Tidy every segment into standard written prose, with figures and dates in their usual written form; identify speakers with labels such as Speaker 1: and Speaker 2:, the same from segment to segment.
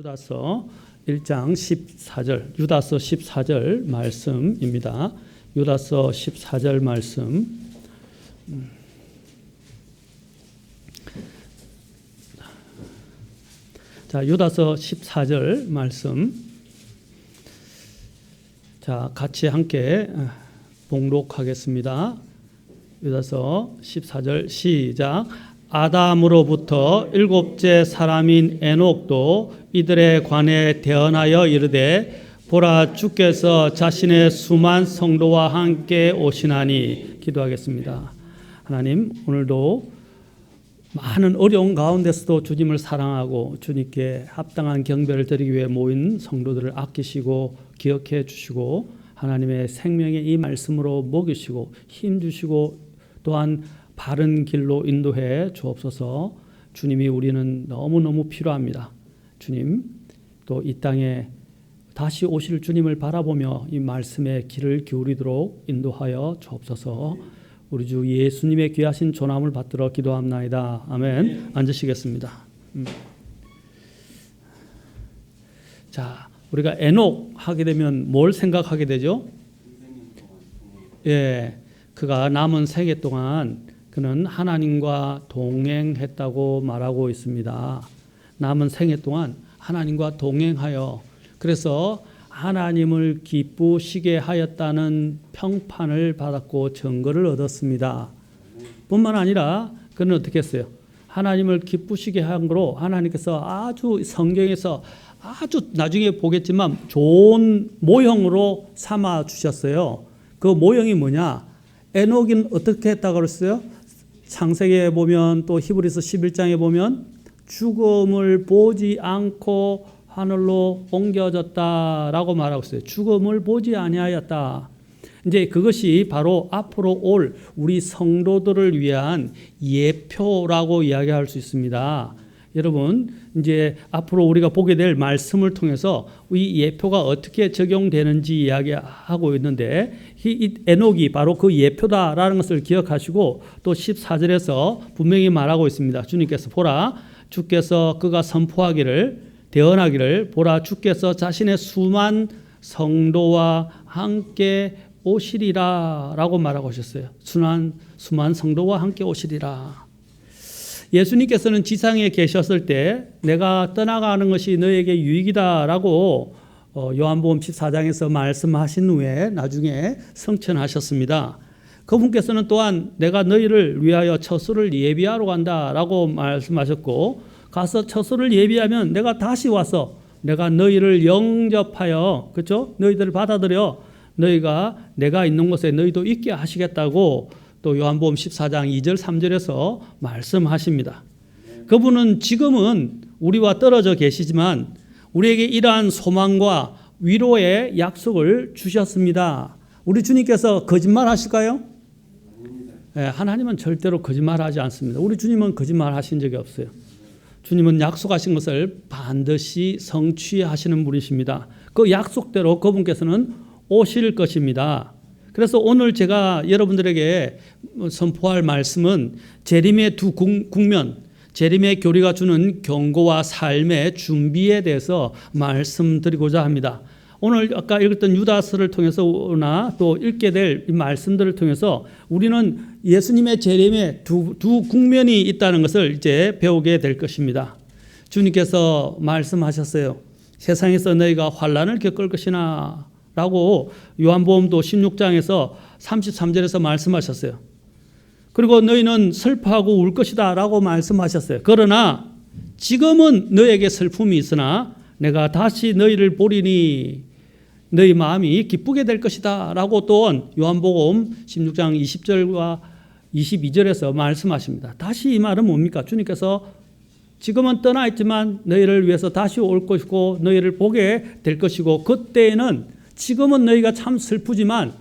Speaker 1: 유다서 1장 14절, 유다서 14절 말씀입니다. 유다서 14절 말씀. 자, 유다서 14절 말씀. 자, 같이 함께 봉독하겠습니다. 유다서 14절 시작. 아담으로부터 일곱째 사람인 에녹도 이들에 관해 대언하여 이르되 보라 주께서 자신의 수만 성도와 함께 오시나니. 기도하겠습니다. 하나님, 오늘도 많은 어려운 가운데서도 주님을 사랑하고 주님께 합당한 경배를 드리기 위해 모인 성도들을 아끼시고 기억해 주시고 하나님의 생명의 이 말씀으로 먹이시고 힘 주시고 또한 바른 길로 인도해 주옵소서. 주님이 우리는 너무너무 필요합니다. 주님, 또 이 땅에 다시 오실 주님을 바라보며 이 말씀의 길을 기울이도록 인도하여 주옵소서. 우리 주 예수님의 귀하신 존함을 받들어 기도합나이다. 아멘. 앉으시겠습니다. 자, 우리가 에녹 하게 되면 뭘 생각하게 되죠? 예, 그가 남은 생애 동안 그는 하나님과 동행했다고 말하고 있습니다. 남은 생애 동안 하나님과 동행하여 그래서 하나님을 기쁘시게 하였다는 평판을 받았고 증거를 얻었습니다. 뿐만 아니라 그는 어떻게 했어요? 하나님을 기쁘시게 한 거로 하나님께서 아주 성경에서 아주 나중에 보겠지만 좋은 모형으로 삼아 주셨어요. 그 모형이 뭐냐? 에녹은 어떻게 했다고 그랬어요? 창세기에 보면 또 히브리서 11장에 보면 죽음을 보지 않고 하늘로 옮겨졌다라고 말하고 있어요. 죽음을 보지 아니하였다. 이제 그것이 바로 앞으로 올 우리 성도들을 위한 예표라고 이야기할 수 있습니다. 여러분, 이제 앞으로 우리가 보게 될 말씀을 통해서 이 예표가 어떻게 적용되는지 이야기하고 있는데 이 에녹이 바로 그 예표다라는 것을 기억하시고 또 14절에서 분명히 말하고 있습니다. 주님께서 보라 주께서 그가 선포하기를 대언하기를 보라 주께서 자신의 수만 성도와 함께 오시리라 라고 말하고 오셨어요. 수만 성도와 함께 오시리라. 예수님께서는 지상에 계셨을 때 내가 떠나가는 것이 너에게 유익이다 라고 요한복음 14장에서 말씀하신 후에 나중에 성천하셨습니다. 그분께서는 또한 내가 너희를 위하여 처소를 예비하러 간다 라고 말씀하셨고 가서 처소를 예비하면 내가 다시 와서 내가 너희를 영접하여 그렇죠? 너희들을 받아들여 너희가 내가 있는 곳에 너희도 있게 하시겠다고 또 요한복음 14장 2절 3절에서 말씀하십니다. 그분은 지금은 우리와 떨어져 계시지만 우리에게 이러한 소망과 위로의 약속을 주셨습니다. 우리 주님께서 거짓말 하실까요? 네, 하나님은 절대로 거짓말하지 않습니다. 우리 주님은 거짓말하신 적이 없어요. 주님은 약속하신 것을 반드시 성취하시는 분이십니다. 그 약속대로 그분께서는 오실 것입니다. 그래서 오늘 제가 여러분들에게 선포할 말씀은 재림의 두 국면, 재림의 교리가 주는 경고와 삶의 준비에 대해서 말씀드리고자 합니다. 오늘 아까 읽었던 유다서를 통해서나 또 읽게 될 이 말씀들을 통해서 우리는 예수님의 재림의 두 국면이 있다는 것을 이제 배우게 될 것입니다. 주님께서 말씀하셨어요. 세상에서 너희가 환난을 겪을 것이나 라고 요한복음도 16장에서 33절에서 말씀하셨어요. 그리고 너희는 슬퍼하고 울 것이다 라고 말씀하셨어요. 그러나 지금은 너에게 슬픔이 있으나 내가 다시 너희를 보리니 너희 마음이 기쁘게 될 것이다 라고 또한 요한복음 16장 20절과 22절에서 말씀하십니다. 다시 이 말은 뭡니까? 주님께서 지금은 떠나 있지만 너희를 위해서 다시 올 것이고 너희를 보게 될 것이고 그때에는 지금은 너희가 참 슬프지만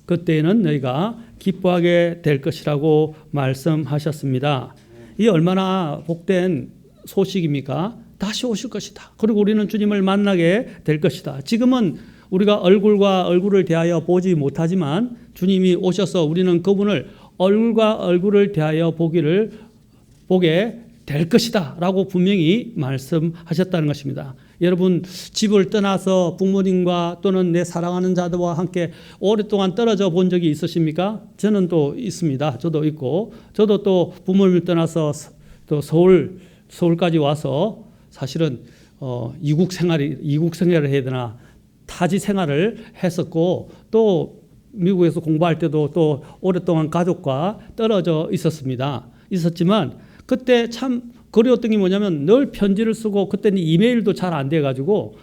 Speaker 1: 그때에는 너희가 기뻐하게 될 것이라고 말씀하셨습니다. 이 얼마나 복된 소식입니까? 다시 오실 것이다. 그리고 우리는 주님을 만나게 될 것이다. 지금은 우리가 얼굴과 얼굴을 대하여 보지 못하지만 주님이 오셔서 우리는 그분을 얼굴과 얼굴을 대하여 보게 될 것이다 라고 분명히 말씀하셨다는 것입니다. 여러분, 집을 떠나서 부모님과 또는 내 사랑하는 자들과 함께 오랫동안 떨어져 본 적이 있으십니까? 저는 또 있습니다. 저도 있고, 저도 또 부모님을 떠나서 또 서울까지 와서 사실은 이국 생활을 해야 되나, 타지 생활을 했었고, 또 미국에서 공부할 때도 또 오랫동안 가족과 떨어져 있었지만 그때 참 그리웠던 게 뭐냐면 늘 편지를 쓰고, 그때는 이메일도 잘 안 돼가지고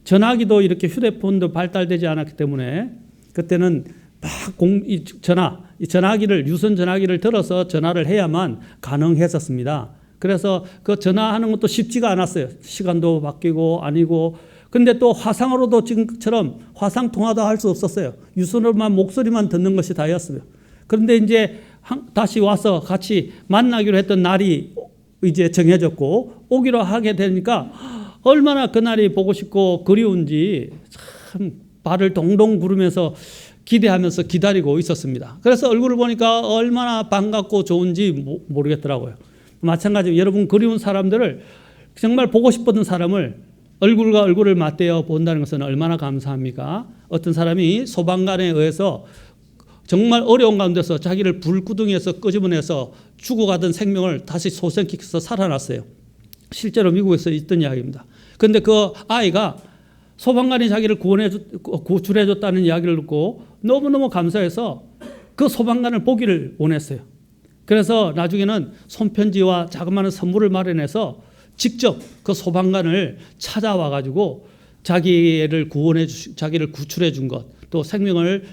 Speaker 1: 전화기도 이렇게 휴대폰도 발달되지 않았기 때문에 그때는 막 유선 전화기를 들어서 전화를 해야만 가능했었습니다. 그래서 그 전화하는 것도 쉽지가 않았어요. 시간도 바뀌고 아니고. 근데 또 화상으로도 지금처럼 화상 통화도 할 수 없었어요. 유선으로만 목소리만 듣는 것이 다였어요. 그런데 이제 다시 와서 같이 만나기로 했던 날이 이제 정해졌고 오기로 하게 되니까 얼마나 그날이 보고 싶고 그리운지 참 발을 동동 구르면서 기대하면서 기다리고 있었습니다. 그래서 얼굴을 보니까 얼마나 반갑고 좋은지 모르겠더라고요. 마찬가지로 여러분, 그리운 사람들을, 정말 보고 싶었던 사람을 얼굴과 얼굴을 맞대어 본다는 것은 얼마나 감사합니까? 어떤 사람이 소방관에 의해서 정말 어려운 가운데서 자기를 불구덩이에서 끄집어내서 죽어가던 생명을 다시 소생시켜서 살아났어요. 실제로 미국에서 있던 이야기입니다. 그런데 그 아이가 소방관이 자기를 구출해줬다는 이야기를 듣고 너무너무 감사해서 그 소방관을 보기를 원했어요. 그래서 나중에는 손편지와 자그마한 선물을 마련해서 직접 그 소방관을 찾아와 가지고 자기를 구출해 준 것, 또 생명을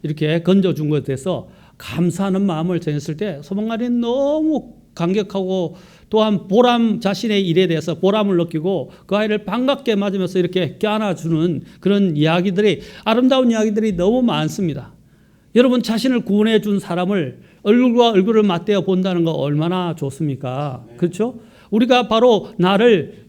Speaker 1: 이렇게 건져 준 것에 대해서 감사하는 마음을 전했을 때 소방관이 너무 감격하고 또한 자신의 일에 대해서 보람을 느끼고 그 아이를 반갑게 맞으면서 이렇게 껴안아주는 그런 이야기들이, 아름다운 이야기들이 너무 많습니다. 여러분, 자신을 구원해 준 사람을 얼굴과 얼굴을 맞대어 본다는 거 얼마나 좋습니까? 그렇죠? 우리가 바로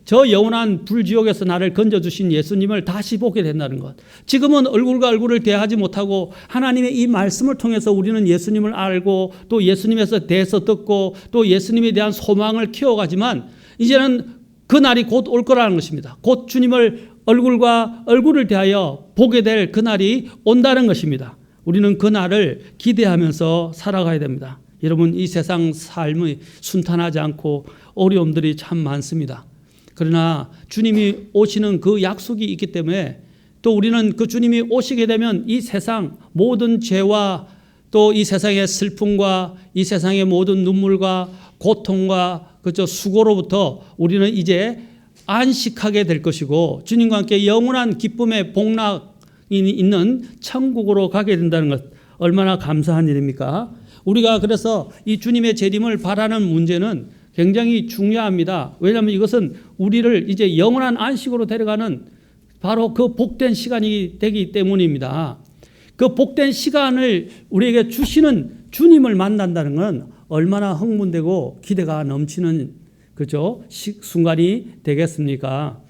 Speaker 1: 저 영원한 불지옥에서 나를 건져주신 예수님을 다시 보게 된다는 것. 지금은 얼굴과 얼굴을 대하지 못하고 하나님의 이 말씀을 통해서 우리는 예수님을 알고 또 예수님에서 대해서 듣고 또 예수님에 대한 소망을 키워가지만 이제는 그 날이 곧 올 거라는 것입니다. 곧 주님을 얼굴과 얼굴을 대하여 보게 될 그 날이 온다는 것입니다. 우리는 그 날을 기대하면서 살아가야 됩니다. 여러분, 이 세상 삶이 순탄하지 않고 어려움들이 참 많습니다. 그러나 주님이 오시는 그 약속이 있기 때문에 또 우리는 그 주님이 오시게 되면 이 세상 모든 죄와 또 이 세상의 슬픔과 이 세상의 모든 눈물과 고통과 수고로부터 우리는 이제 안식하게 될 것이고 주님과 함께 영원한 기쁨의 복락이 있는 천국으로 가게 된다는 것, 얼마나 감사한 일입니까? 우리가 그래서 이 주님의 재림을 바라는 문제는 굉장히 중요합니다. 왜냐하면 이것은 우리를 이제 영원한 안식으로 데려가는 바로 그 복된 시간이 되기 때문입니다. 그 복된 시간을 우리에게 주시는 주님을 만난다는 건 얼마나 흥분되고 기대가 넘치는 순간이 되겠습니까?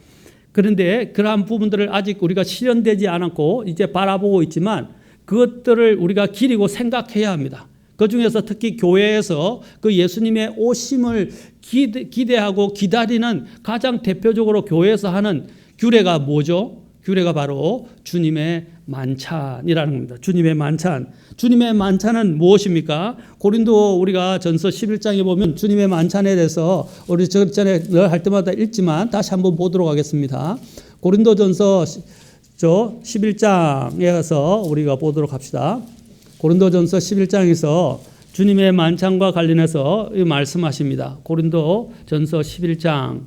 Speaker 1: 그런데 그러한 부분들을 아직 우리가 실현되지 않았고 이제 바라보고 있지만 그것들을 우리가 기리고 생각해야 합니다. 그 중에서 특히 교회에서 그 예수님의 오심을 기대하고 기다리는 가장 대표적으로 교회에서 하는 규례가 뭐죠? 규례가 바로 주님의 만찬이라는 겁니다. 주님의 만찬. 주님의 만찬은 무엇입니까? 고린도 우리가 전서 11장에 보면 주님의 만찬에 대해서 우리 전에 늘 할 때마다 읽지만 다시 한번 보도록 하겠습니다. 고린도 전서 11장에서 우리가 보도록 합시다. 고린도전서 11장에서 주님의 만찬과 관련해서 말씀하십니다. 고린도전서 11장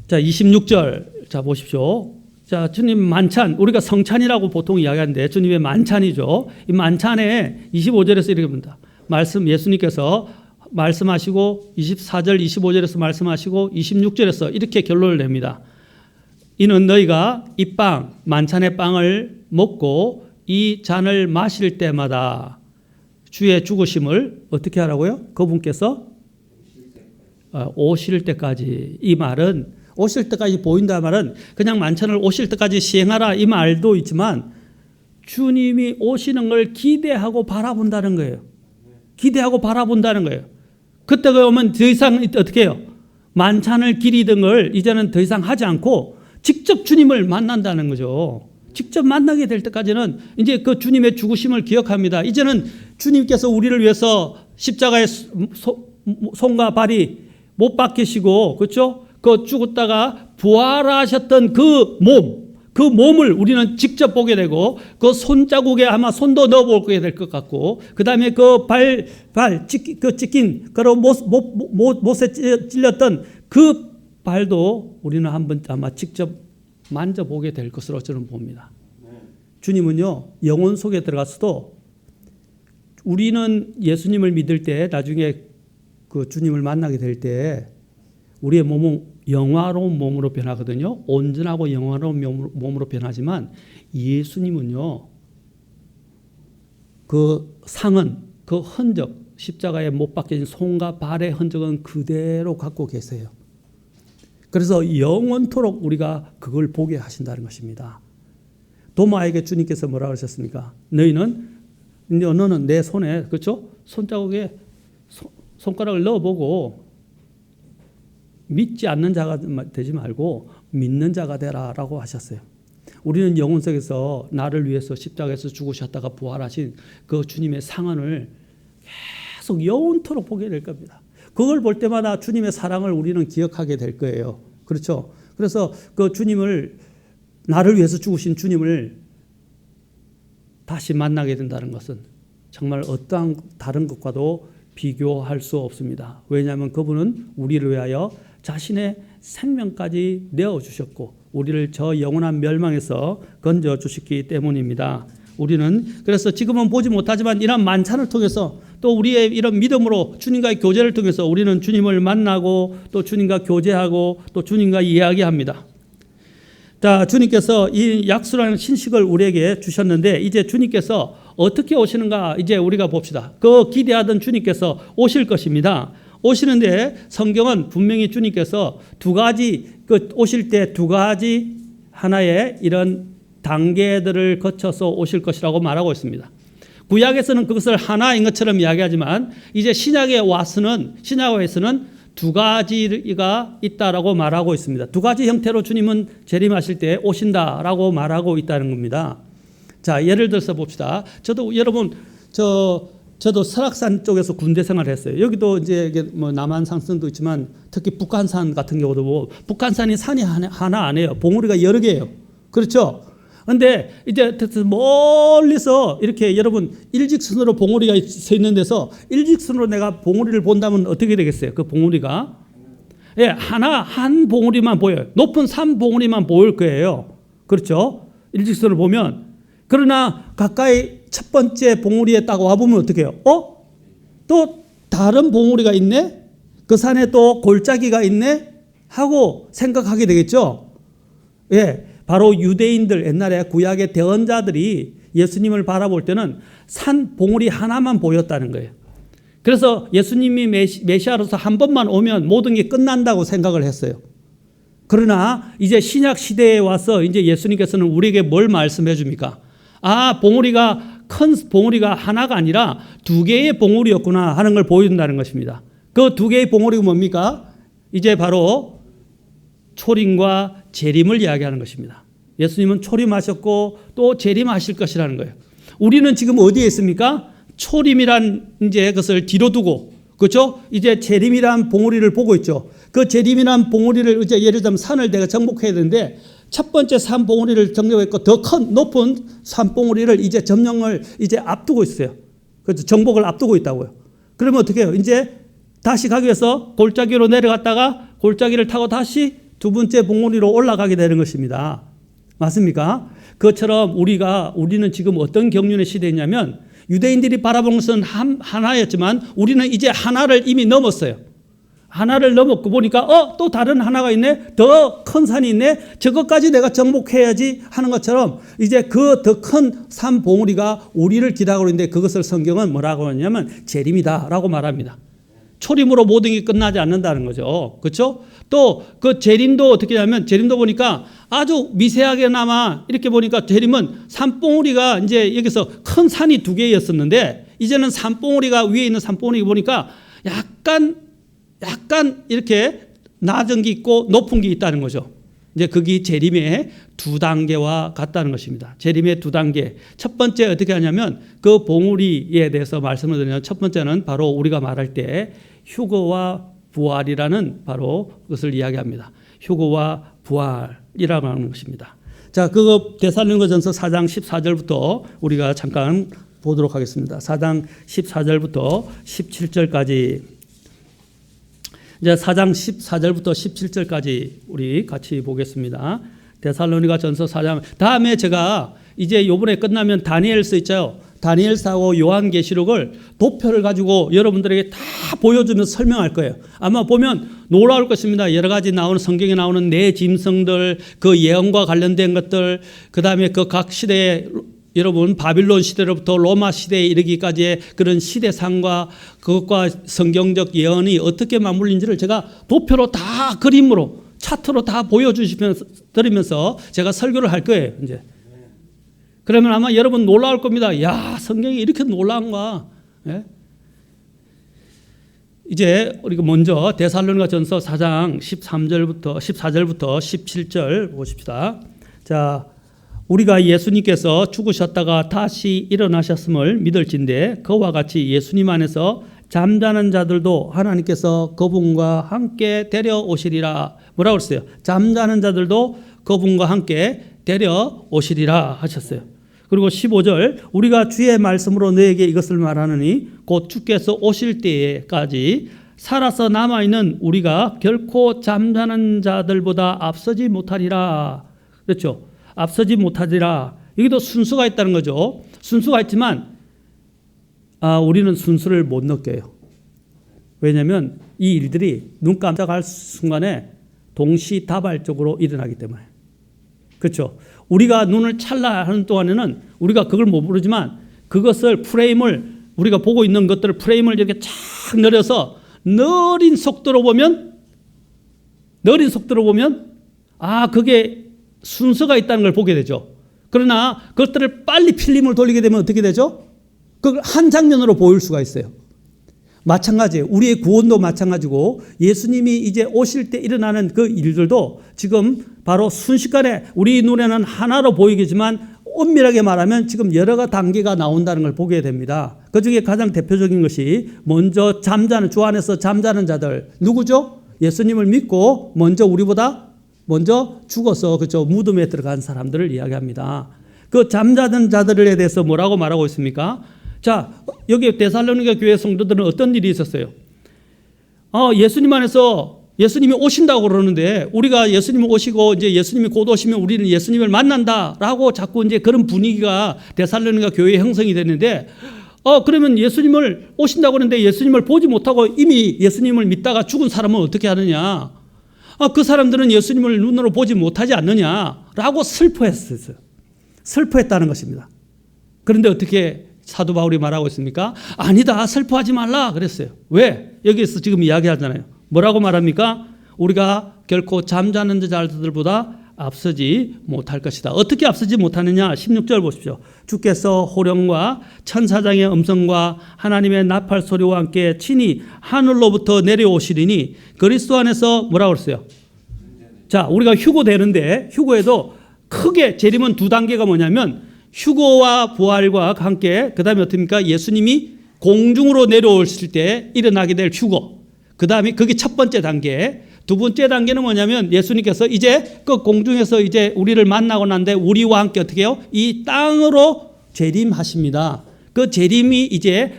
Speaker 1: 26절 보십시오. 주님 만찬, 우리가 성찬이라고 보통 이야기하는데 주님의 만찬이죠. 이 만찬에 25절에서 이렇게 봅니다. 예수님께서 말씀하시고 24절 25절에서 말씀하시고 26절에서 이렇게 결론을 냅니다. 이는 너희가 이 빵, 만찬의 빵을 먹고 이 잔을 마실 때마다 주의 죽으심을 어떻게 하라고요? 그분께서 오실 때까지. 이 말은 오실 때까지 보인다 말은 그냥 만찬을 오실 때까지 시행하라 이 말도 있지만 주님이 오시는 걸 기대하고 바라본다는 거예요. 기대하고 바라본다는 거예요. 그때가 오면 더 이상 어떻게 해요? 만찬을 기리던 걸 이제는 더 이상 하지 않고 직접 주님을 만난다는 거죠. 직접 만나게 될 때까지는 이제 그 주님의 죽으심을 기억합니다. 이제는 주님께서 우리를 위해서 십자가에 손과 발이 못 박히시고, 그렇죠? 그 죽었다가 부활하셨던 그 몸을 우리는 직접 보게 되고, 그 손자국에 아마 손도 넣어보게 될 것 같고, 그 다음에 그 찢긴, 못에 찔렸던 그 발도 우리는 한번 아마 직접 만져보게 될 것으로 저는 봅니다. 주님은요, 영혼 속에 들어갔어도 우리는 예수님을 믿을 때 나중에 그 주님을 만나게 될 때 우리의 몸은 영화로운 몸으로 변하거든요. 온전하고 영화로운 몸으로 변하지만 예수님은요, 그 상은, 그 흔적, 십자가에 못 박혀진 손과 발의 흔적은 그대로 갖고 계세요. 그래서 영원토록 우리가 그걸 보게 하신다는 것입니다. 도마에게 주님께서 뭐라고 하셨습니까? 너는 내 손에, 그렇죠? 손자국에 손가락을 넣어보고 믿지 않는 자가 되지 말고 믿는 자가 되라라고 하셨어요. 우리는 영혼 속에서 나를 위해서 십자가에서 죽으셨다가 부활하신 그 주님의 상흔을 계속 영원토록 보게 될 겁니다. 그걸 볼 때마다 주님의 사랑을 우리는 기억하게 될 거예요. 그렇죠? 그래서 그 주님을, 나를 위해서 죽으신 주님을 다시 만나게 된다는 것은 정말 어떠한 다른 것과도 비교할 수 없습니다. 왜냐하면 그분은 우리를 위하여 자신의 생명까지 내어주셨고 우리를 저 영원한 멸망에서 건져주셨기 때문입니다. 우리는 그래서 지금은 보지 못하지만 이런 만찬을 통해서 또 우리의 이런 믿음으로 주님과의 교제를 통해서 우리는 주님을 만나고 또 주님과 교제하고 또 주님과 이야기합니다. 자, 주님께서 이 약수라는 신식을 우리에게 주셨는데 이제 주님께서 어떻게 오시는가 이제 우리가 봅시다. 그 기대하던 주님께서 오실 것입니다. 오시는데 성경은 분명히 주님께서 두 가지, 오실 때 두 가지 하나의 이런 단계들을 거쳐서 오실 것이라고 말하고 있습니다. 구약에서는 그것을 하나인 것처럼 이야기하지만 이제 신약에 와서는 두 가지가 있다라고 말하고 있습니다. 두 가지 형태로 주님은 재림하실 때 오신다라고 말하고 있다는 겁니다. 자, 예를 들어서 봅시다. 저도 설악산 쪽에서 군대 생활을 했어요. 여기도 이제 뭐 남한 산성도 있지만 특히 북한산 같은 경우도 뭐 북한산이 산이 하나 아니에요. 봉우리가 여러 개예요. 그렇죠? 근데 이제 멀리서 이렇게 여러분 일직선으로 봉우리가 서 있는 데서 일직선으로 내가 봉우리를 본다면 어떻게 되겠어요? 그 봉우리가 한 봉우리만 보여요. 높은 산 봉우리만 보일 거예요. 그렇죠? 일직선을 보면. 그러나 가까이 첫 번째 봉우리에 딱 와보면 어떻게 해요? 또 다른 봉우리가 있네? 그 산에 또 골짜기가 있네? 하고 생각하게 되겠죠? 바로 유대인들, 옛날에 구약의 대언자들이 예수님을 바라볼 때는 산 봉우리 하나만 보였다는 거예요. 그래서 예수님이 메시아로서 한 번만 오면 모든 게 끝난다고 생각을 했어요. 그러나 이제 신약 시대에 와서 이제 예수님께서는 우리에게 뭘 말씀해 줍니까? 큰 봉우리가 하나가 아니라 두 개의 봉우리였구나 하는 걸 보여준다는 것입니다. 그 두 개의 봉우리가 뭡니까? 이제 바로 초림과 재림을 이야기하는 것입니다. 예수님은 초림하셨고 또 재림하실 것이라는 거예요. 우리는 지금 어디에 있습니까? 초림이란 이제 그것을 뒤로 두고, 그렇죠? 이제 재림이란 봉우리를 보고 있죠. 그 재림이란 봉우리를 이제 예를 들면 산을 내가 정복해야 되는데 첫 번째 산 봉우리를 정복했고 더 큰 높은 산 봉우리를 이제 점령을 이제 앞두고 있어요. 그렇죠? 정복을 앞두고 있다고요. 그러면 어떻게 해요? 이제 다시 가기 위해서 골짜기로 내려갔다가 골짜기를 타고 다시 두 번째 봉우리로 올라가게 되는 것입니다. 맞습니까? 그것처럼 우리는 지금 어떤 경륜의 시대냐면 유대인들이 바라본 것은 하나였지만 우리는 이제 하나를 이미 넘었어요. 하나를 넘었고 보니까 또 다른 하나가 있네. 더 큰 산이 있네. 저것까지 내가 정복해야지 하는 것처럼 이제 그 더 큰 산 봉우리가 우리를 기다리고 있는데 그것을 성경은 뭐라고 하냐면 재림이다라고 말합니다. 초림으로 모든 게 끝나지 않는다는 거죠. 그렇죠? 또 그 재림도 어떻게 하냐면 재림도 보니까 아주 미세하게나마 이렇게 보니까 재림은 산봉우리가 이제 여기서 큰 산이 두 개였었는데 이제는 산봉우리가 위에 있는 산봉우리 보니까 약간 이렇게 낮은 게 있고 높은 게 있다는 거죠. 이제 그게 재림의 두 단계와 같다는 것입니다. 재림의 두 단계. 첫 번째 어떻게 하냐면 그 봉우리에 대해서 말씀을 드리면 첫 번째는 바로 우리가 말할 때 휴거와 부활이라는 바로 그것을 이야기합니다. 휴거와 부활이라고 하는 것입니다. 자, 그거 데살로니가전서 4장 14절부터 우리가 잠깐 보도록 하겠습니다. 4장 14절부터 17절까지 이제 4장 14절부터 17절까지 우리 같이 보겠습니다. 데살로니가전서 4장. 다음에 제가 이제 요번에 끝나면 다니엘서 있죠. 다니엘서하고 요한계시록을 도표를 가지고 여러분들에게 다 보여주면서 설명할 거예요. 아마 보면 놀라울 것입니다. 여러 가지 나오는 성경에 나오는 네 짐승들, 그 예언과 관련된 것들, 그 다음에 그 각 시대에 여러분 바빌론 시대로부터 로마 시대에 이르기까지의 그런 시대상과 그것과 성경적 예언이 어떻게 맞물린지를 제가 도표로 다 그림으로 차트로 다 보여주시면서 드리면서 제가 설교를 할 거예요. 이제 그러면 아마 여러분 놀라울 겁니다. 야, 성경이 이렇게 놀라운가? 예? 이제 우리가 먼저 데살로니가전서 4장 14절부터 17절 보십시다. 자, 우리가 예수님께서 죽으셨다가 다시 일어나셨음을 믿을진대 그와 같이 예수님 안에서 잠자는 자들도 하나님께서 그분과 함께 데려오시리라. 뭐라고 했어요? 잠자는 자들도 그분과 함께 데려오시리라 하셨어요. 그리고 15절 우리가 주의 말씀으로 너에게 이것을 말하느니 곧 주께서 오실 때까지 살아서 남아있는 우리가 결코 잠자는 자들보다 앞서지 못하리라. 그렇죠? 앞서지 못하리라. 여기도 순수가 있다는 거죠. 순수가 있지만 우리는 순수를 못 느껴요. 왜냐하면 이 일들이 눈 깜짝할 순간에 동시다발적으로 일어나기 때문에. 그렇죠. 우리가 눈을 찰나 하는 동안에는 우리가 그걸 못 부르지만 그것을 프레임을 우리가 보고 있는 것들을 프레임을 이렇게 착 늘려서 느린 속도로 보면 그게 순서가 있다는 걸 보게 되죠. 그러나 그것들을 빨리 필름을 돌리게 되면 어떻게 되죠? 그걸 한 장면으로 보일 수가 있어요. 마찬가지예요. 우리의 구원도 마찬가지고 예수님이 이제 오실 때 일어나는 그 일들도 지금 바로 순식간에 우리 눈에는 하나로 보이겠지만 엄밀하게 말하면 지금 여러 단계가 나온다는 걸 보게 됩니다. 그중에 가장 대표적인 것이 먼저 잠자는 주 안에서 잠자는 자들 누구죠? 예수님을 믿고 우리보다 먼저 죽어서 그죠 무덤에 들어간 사람들을 이야기합니다. 그 잠자는 자들에 대해서 뭐라고 말하고 있습니까? 자, 여기 데살로니가 교회 성도들은 어떤 일이 있었어요? 예수님 안에서 예수님이 오신다고 그러는데 우리가 예수님이 오시고 이제 예수님이 곧 오시면 우리는 예수님을 만난다라고 자꾸 이제 그런 분위기가 데살로니가 교회에 형성이 됐는데 그러면 예수님을 오신다고 그러는데 예수님을 보지 못하고 이미 예수님을 믿다가 죽은 사람은 어떻게 하느냐? 그 사람들은 예수님을 눈으로 보지 못하지 않느냐라고 슬퍼했어요. 슬퍼했다는 것입니다. 그런데 어떻게 사도 바울이 말하고 있습니까? 아니다, 슬퍼하지 말라 그랬어요. 왜? 여기서 지금 이야기하잖아요. 뭐라고 말합니까? 우리가 결코 잠자는 자들보다 앞서지 못할 것이다. 어떻게 앞서지 못하느냐? 16절 보십시오. 주께서 호령과 천사장의 음성과 하나님의 나팔 소리와 함께 친히 하늘로부터 내려오시리니 그리스도 안에서 뭐라고 그랬어요? 자, 우리가 휴거되는데 휴거에도 크게 재림은 두 단계가 뭐냐면 휴거와 부활과 함께 그 다음에 어떻습니까? 예수님이 공중으로 내려오실 때 일어나게 될 휴거. 그 다음에 그게 첫 번째 단계. 두 번째 단계는 뭐냐면 예수님께서 이제 그 공중에서 이제 우리를 만나고 난데 우리와 함께 어떻게 해요? 이 땅으로 재림하십니다. 그 재림이 이제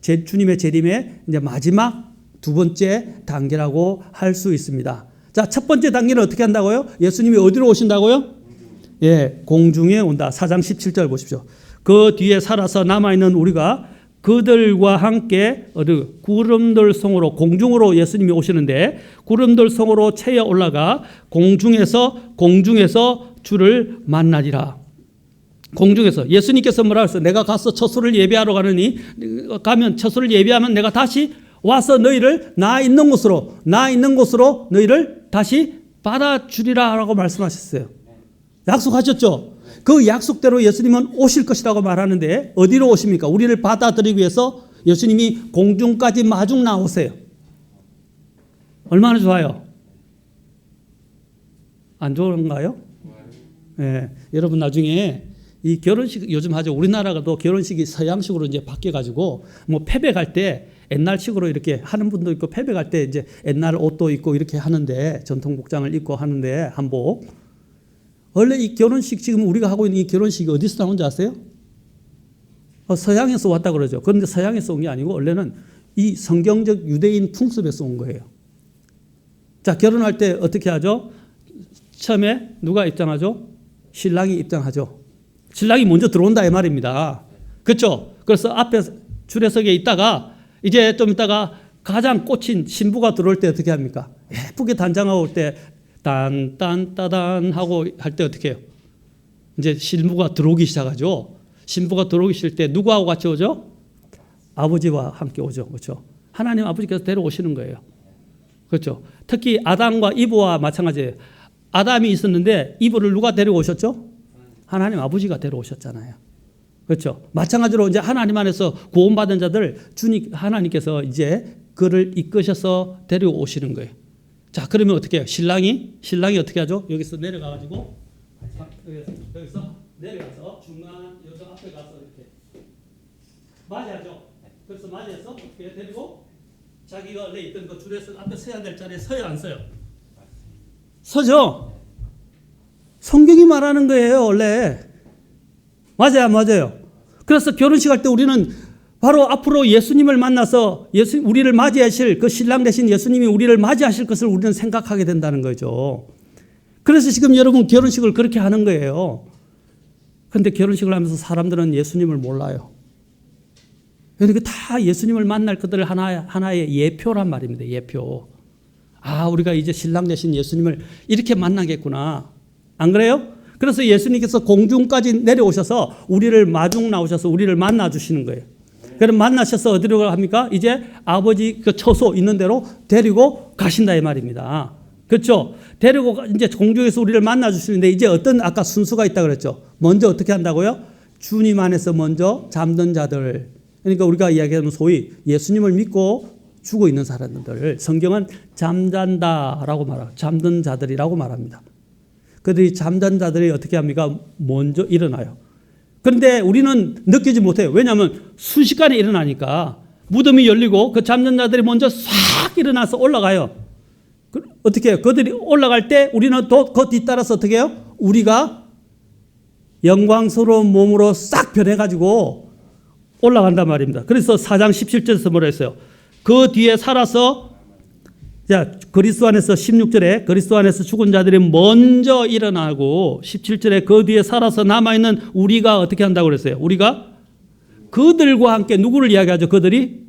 Speaker 1: 주님의 재림의 이제 마지막 두 번째 단계라고 할 수 있습니다. 자, 첫 번째 단계는 어떻게 한다고요? 예수님이 어디로 오신다고요? 예, 공중에 온다. 4장 17절 보십시오. 그 뒤에 살아서 남아있는 우리가 그들과 함께 구름들 성으로 공중으로 예수님이 오시는데 구름들 성으로 채여 올라가 공중에서 주를 만나리라. 공중에서 예수님께서 뭐라 그랬어요? 내가 가서 처소를 예비하러 가면 처소를 예비하면 내가 다시 와서 너희를 나 있는 곳으로 너희를 다시 받아주리라라고 말씀하셨어요. 약속하셨죠? 그 약속대로 예수님은 오실 것이라고 말하는데 어디로 오십니까? 우리를 받아들이기 위해서 예수님이 공중까지 마중 나오세요. 얼마나 좋아요? 안 좋은가요? 네, 여러분 나중에 이 결혼식 요즘 하죠. 우리나라가도 결혼식이 서양식으로 이제 바뀌어가지고 뭐 패백할 때 옛날식으로 이렇게 하는 분도 있고 패백할 때 이제 옛날 옷도 입고 이렇게 하는데 전통 복장을 입고 하는데 한복. 원래 이 결혼식 지금 우리가 하고 있는 이 결혼식이 어디서 나온지 아세요? 서양에서 왔다 그러죠. 그런데 서양에서 온 게 아니고 원래는 이 성경적 유대인 풍습에서 온 거예요. 자, 결혼할 때 어떻게 하죠? 처음에 누가 입장하죠? 신랑이 입장하죠. 신랑이 먼저 들어온다 이 말입니다. 그렇죠? 그래서 앞에 줄에서게 있다가 이제 좀 있다가 가장 꽂힌 신부가 들어올 때 어떻게 합니까? 예쁘게 단장하고 올 때 딴딴따단 하고 할 때 어떻게 해요? 이제 신부가 들어오기 시작하죠. 신부가 들어오기 시작할 때 누구하고 같이 오죠? 아버지와 함께 오죠. 그렇죠? 하나님 아버지께서 데려오시는 거예요. 그렇죠? 특히 아담과 이브와 마찬가지예요. 아담이 있었는데 이브를 누가 데려오셨죠? 하나님 아버지가 데려오셨잖아요. 그렇죠? 마찬가지로 이제 하나님 안에서 구원받은 자들 주님 하나님께서 이제 그를 이끄셔서 데려오시는 거예요. 자, 그러면 어떻게 해요? 신랑이 어떻게 하죠? 여기서 내려가가지고 여기서 내려가서 중간 여자 앞에 가서 이렇게 맞이하죠. 그래서 맞이해서 어떻게 데리고 자기가 원래 있던 그 줄에서 앞에 서야 될 자리에 서요, 안 서요? 서죠. 성경이 말하는 거예요, 원래. 맞아요, 안 맞아요? 그래서 결혼식 할 때 우리는 바로 앞으로 예수님을 만나서 우리를 맞이하실 그 신랑 되신 예수님이 우리를 맞이하실 것을 우리는 생각하게 된다는 거죠. 그래서 지금 여러분 결혼식을 그렇게 하는 거예요. 그런데 결혼식을 하면서 사람들은 예수님을 몰라요. 그러니까 다 예수님을 만날 것들 하나의 예표란 말입니다. 예표. 아, 우리가 이제 신랑 되신 예수님을 이렇게 만나겠구나. 안 그래요? 그래서 예수님께서 공중까지 내려오셔서 우리를 마중 나오셔서 우리를 만나 주시는 거예요. 그럼 만나셔서 어디로 합니까? 이제 아버지 그 처소 있는 대로 데리고 가신다 이 말입니다. 그렇죠? 데리고 이제 공중에서 우리를 만나 주시는데 이제 어떤 아까 순서가 있다 그랬죠. 먼저 어떻게 한다고요? 주님 안에서 먼저 잠든 자들. 그러니까 우리가 이야기하는 소위 예수님을 믿고 죽어 있는 사람들. 성경은 잠잔다라고 말하고 잠든 자들이라고 말합니다. 그들이 잠든 자들이 어떻게 합니까? 먼저 일어나요. 그런데 우리는 느끼지 못해요. 왜냐하면 순식간에 일어나니까 무덤이 열리고 그 잠든 자들이 먼저 싹 일어나서 올라가요. 어떻게 해요? 그들이 올라갈 때 우리는 또 그 뒤따라서 어떻게 해요? 우리가 영광스러운 몸으로 싹 변해가지고 올라간단 말입니다. 그래서 4장 17절에서 뭐라 했어요? 그 뒤에 살아서 자, 그리스도 안에서 16절에 그리스도 안에서 죽은 자들이 먼저 일어나고 17절에 그 뒤에 살아서 남아있는 우리가 어떻게 한다고 그랬어요? 우리가 그들과 함께 누구를 이야기하죠? 그들이?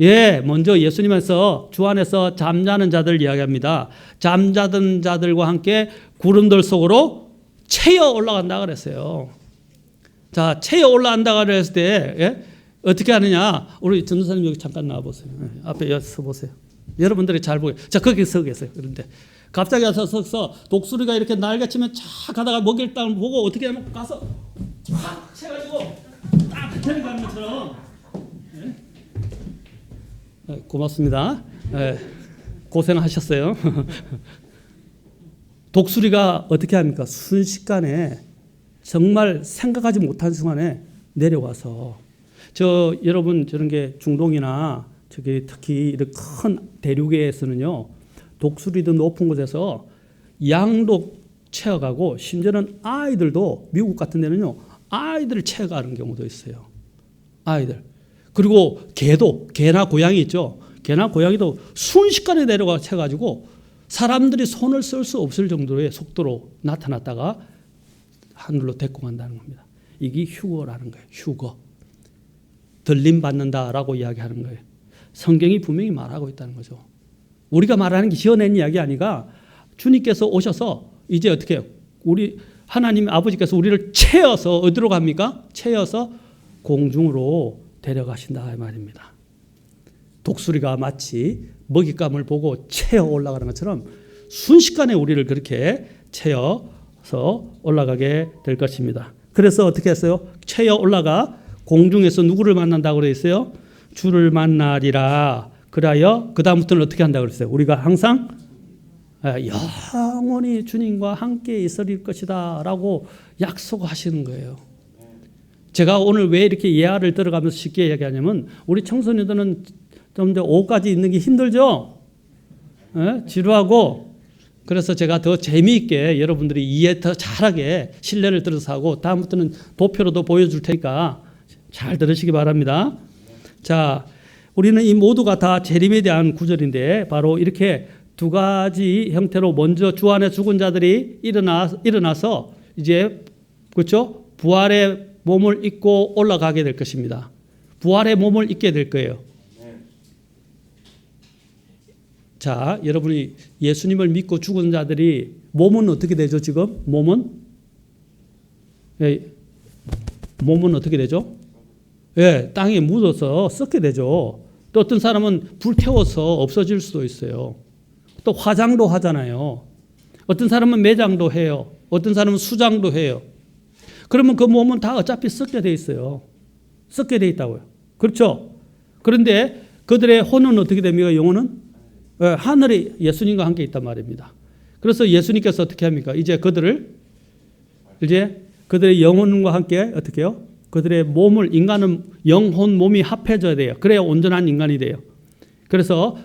Speaker 1: 예, 먼저 예수님 안에서 주 안에서 잠자는 자들 이야기합니다. 잠자던 자들과 함께 구름들 속으로 채여 올라간다 그랬어요. 자, 채여 올라간다 그랬을 때 예? 어떻게 하느냐? 우리 전도사님 여기 잠깐 나와보세요. 앞에 서 보세요. 여러분들이 잘 보여요. 자, 거기 서 계세요. 그런데 갑자기 서서 독수리가 이렇게 날개치면 쫙 가다가 먹일 땅을 보고 어떻게 하면 가서 쫙 채가지고 딱 데려가는 것처럼. 네? 고맙습니다. 네, 고생하셨어요. 독수리가 어떻게 합니까? 순식간에 정말 생각하지 못한 순간에 내려와서 여러분 저런 게 중동이나 저기 특히 이렇게 큰 대륙에서는요 독수리도 높은 곳에서 양도 채워가고 심지어는 아이들도 미국 같은 데는요 아이들을 채워가는 경우도 있어요. 아이들. 그리고 개나 고양이 있죠. 개나 고양이도 순식간에 내려가 채가지고 사람들이 손을 쓸 수 없을 정도의 속도로 나타났다가 하늘로 데리고 간다는 겁니다. 이게 휴거라는 거예요. 휴거. 들림 받는다라고 이야기하는 거예요. 성경이 분명히 말하고 있다는 거죠. 우리가 말하는 게 지어낸 이야기 아니라 주님께서 오셔서 이제 어떻게 해요? 우리 하나님 아버지께서 우리를 채워서 어디로 갑니까? 채워서 공중으로 데려가신다 이 말입니다. 독수리가 마치 먹잇감을 보고 채워 올라가는 것처럼 순식간에 우리를 그렇게 채워서 올라가게 될 것입니다. 그래서 어떻게 했어요? 채워 올라가 공중에서 누구를 만난다고 그랬어요? 주를 만나리라. 그래야 그 다음부터는 어떻게 한다고 그랬어요? 우리가 항상 영원히 주님과 함께 있을 것이다 라고 약속하시는 거예요. 제가 오늘 왜 이렇게 예화를 들어가면서 쉽게 얘기하냐면 우리 청소년들은 좀 오후까지 있는 게 힘들죠? 지루하고. 그래서 제가 더 재미있게 여러분들이 이해 더 잘하게 신뢰를 들어서 하고 다음부터는 도표로도 보여줄 테니까 잘 들으시기 바랍니다. 자, 우리는 이 모두가 다 재림에 대한 구절인데 바로 이렇게 두 가지 형태로 먼저 주 안에 죽은 자들이 일어나서 이제 그렇죠? 부활의 몸을 입고 올라가게 될 것입니다. 부활의 몸을 입게 될 거예요. 자, 여러분이 예수님을 믿고 죽은 자들이 몸은 어떻게 되죠? 지금 몸은 어떻게 되죠? 땅에 묻어서 썩게 되죠. 또 어떤 사람은 불태워서 없어질 수도 있어요. 또 화장도 하잖아요. 어떤 사람은 매장도 해요. 어떤 사람은 수장도 해요. 그러면 그 몸은 다 어차피 썩게 돼 있어요. 썩게 돼 있다고요. 그렇죠? 그런데 그들의 혼은 어떻게 됩니까? 영혼은? 하늘에 예수님과 함께 있단 말입니다. 그래서 예수님께서 어떻게 합니까? 이제 그들의 영혼과 함께 어떻게 해요? 그들의 몸을, 인간은 영혼 몸이 합해져야 돼요. 그래야 온전한 인간이 돼요. 그래서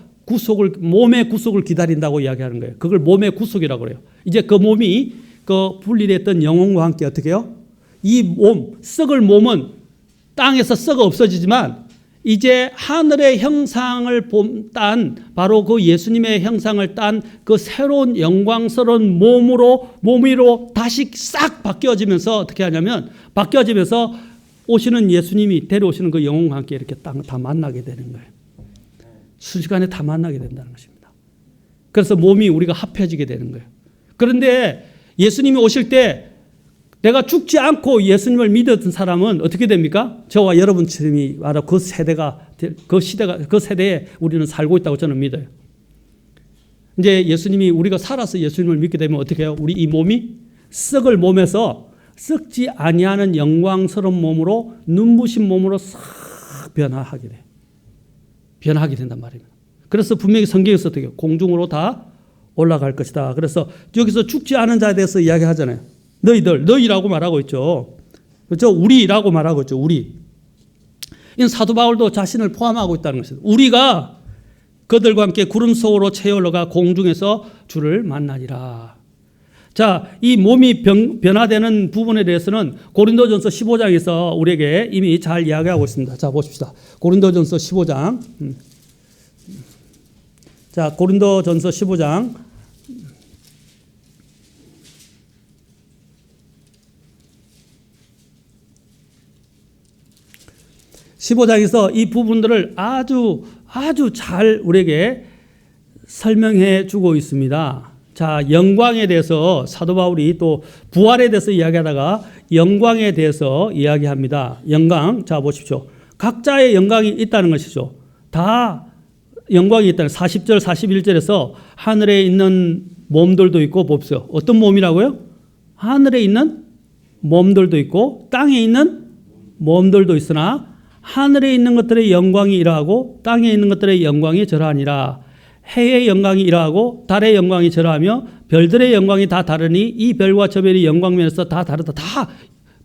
Speaker 1: 몸의 구속을 기다린다고 이야기하는 거예요. 그걸 몸의 구속이라고 그래요. 이제 그 몸이 그 분리됐던 영혼과 함께 어떻게 해요? 이 몸, 썩을 몸은 땅에서 썩어 없어지지만 이제 하늘의 형상을 딴 바로 그 예수님의 형상을 딴 그 새로운 영광스러운 몸으로 다시 싹 바뀌어지면서 어떻게 하냐면 바뀌어지면서 오시는 예수님이 데려오시는 그 영혼과 함께 이렇게 다 만나게 되는 거예요. 순식간에 다 만나게 된다는 것입니다. 그래서 몸이 우리가 합해지게 되는 거예요. 그런데 예수님이 오실 때 내가 죽지 않고 예수님을 믿었던 사람은 어떻게 됩니까? 저와 여러분처럼이 바로 그 세대에 우리는 살고 있다고 저는 믿어요. 이제 예수님이 우리가 살아서 예수님을 믿게 되면 어떻게 해요? 우리 이 몸이 썩을 몸에서 썩지 아니하는 영광스러운 몸으로 눈부신 몸으로 싹 변화하게 돼요. 변화하게 된단 말입니다. 그래서 분명히 성경에서 어떻게 해요? 공중으로 다 올라갈 것이다. 그래서 여기서 죽지 않은 자에 대해서 이야기하잖아요. 너희라고 말하고 있죠. 그렇죠? 우리라고 말하고 있죠. 우리. 이 사도 바울도 자신을 포함하고 있다는 것입니다. 우리가 그들과 함께 구름 속으로 채올라가 공중에서 주를 만나리라. 자, 이 몸이 변화되는 부분에 대해서는 고린도전서 15장에서 우리에게 이미 잘 이야기하고 있습니다. 자, 보십시다. 고린도전서 15장. 자, 고린도전서 15장. 15장에서 이 부분들을 아주 잘 우리에게 설명해 주고 있습니다. 자, 영광에 대해서 사도 바울이 또 부활에 대해서 이야기하다가 영광에 대해서 이야기합니다. 영광, 자 보십시오. 각자의 영광이 있다는 것이죠. 다 영광이 있다는 40절, 41절에서 하늘에 있는 몸들도 있고 봅시오. 어떤 몸이라고요? 하늘에 있는 몸들도 있고 땅에 있는 몸들도 있으나 하늘에 있는 것들의 영광이 이러하고 땅에 있는 것들의 영광이 저러하니라. 해의 영광이 이러하고 달의 영광이 저러하며 별들의 영광이 다 다르니 이 별과 저 별이 영광면에서 다 다르다. 다